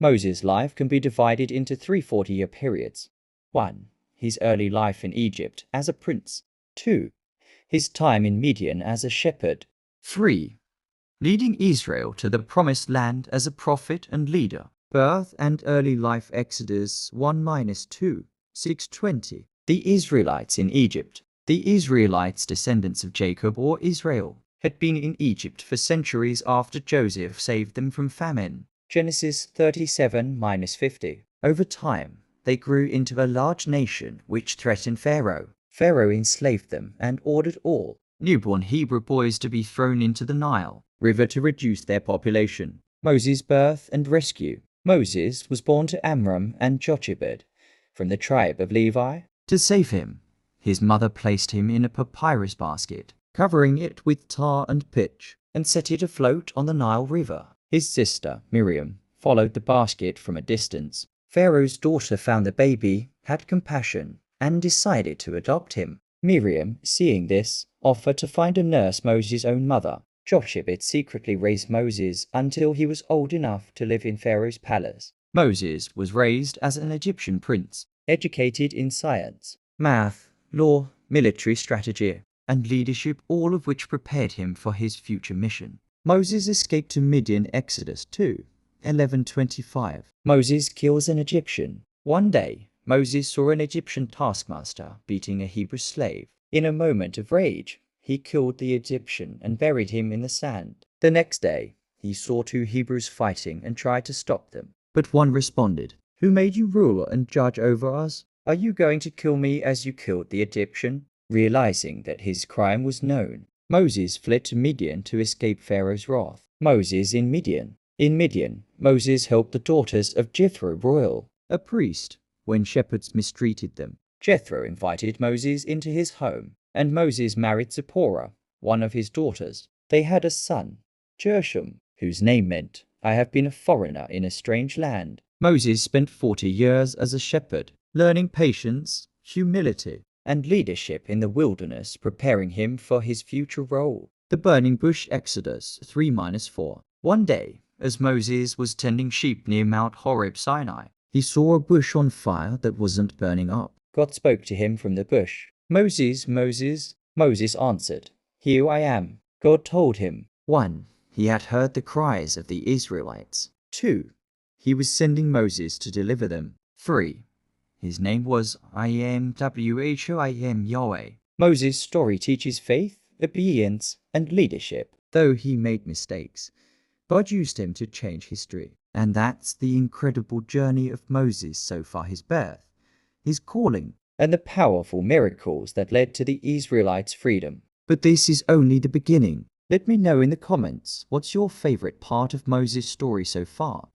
Moses' life can be divided into three 40-year periods. 1. His early life in Egypt as a prince. 2. His time in Midian as a shepherd. 3. Leading Israel to the promised land as a prophet and leader. Birth and early life Exodus 1-2, 620. The Israelites in Egypt. The Israelites, descendants of Jacob or Israel, had been in Egypt for centuries after Joseph saved them from famine. Genesis 37-50. Over time, they grew into a large nation which threatened Pharaoh. Pharaoh enslaved them and ordered all newborn Hebrew boys to be thrown into the Nile River to reduce their population. Moses' birth and rescue. Moses was born to Amram and Jochebed from the tribe of Levi. To save him, his mother placed him in a papyrus basket, covering it with tar and pitch, and set it afloat on the Nile River. His sister, Miriam, followed the basket from a distance. Pharaoh's daughter found the baby, had compassion, and decided to adopt him. Miriam, seeing this, offered to find a nurse, Moses' own mother. Jochebed secretly raised Moses until he was old enough to live in Pharaoh's palace. Moses was raised as an Egyptian prince, educated in science, math, law, military strategy, and leadership, all of which prepared him for his future mission. Moses escaped to Midian. Exodus 2:11-25. Moses kills an Egyptian. One day, Moses saw an Egyptian taskmaster beating a Hebrew slave. In a moment of rage, he killed the Egyptian and buried him in the sand. The next day, he saw two Hebrews fighting and tried to stop them. But one responded, "Who made you ruler and judge over us? Are you going to kill me as you killed the Egyptian?" Realizing that his crime was known, Moses fled to Midian to escape Pharaoh's wrath. Moses in Midian. In Midian, Moses helped the daughters of Jethro, a priest, when shepherds mistreated them. Jethro invited Moses into his home, and Moses married Zipporah, one of his daughters. They had a son, Gershom, whose name meant, "I have been a foreigner in a strange land." Moses spent 40 years as a shepherd, learning patience, humility, and leadership in the wilderness, preparing him for his future role. The burning bush. Exodus 3-4. One day, as Moses was tending sheep near Mount Horeb, Sinai, he saw a bush on fire that wasn't burning up. God spoke to him from the bush. "Moses, Moses." Moses answered, "Here I am." God told him, 1. He had heard the cries of the Israelites. 2. He was sending Moses to deliver them. 3. His name was I am Yahweh. Moses' story teaches faith, obedience, and leadership. Though he made mistakes, God used him to change history. And that's the incredible journey of Moses so far: his birth, his calling, and the powerful miracles that led to the Israelites' freedom. But this is only the beginning. Let me know in the comments, what's your favorite part of Moses' story so far?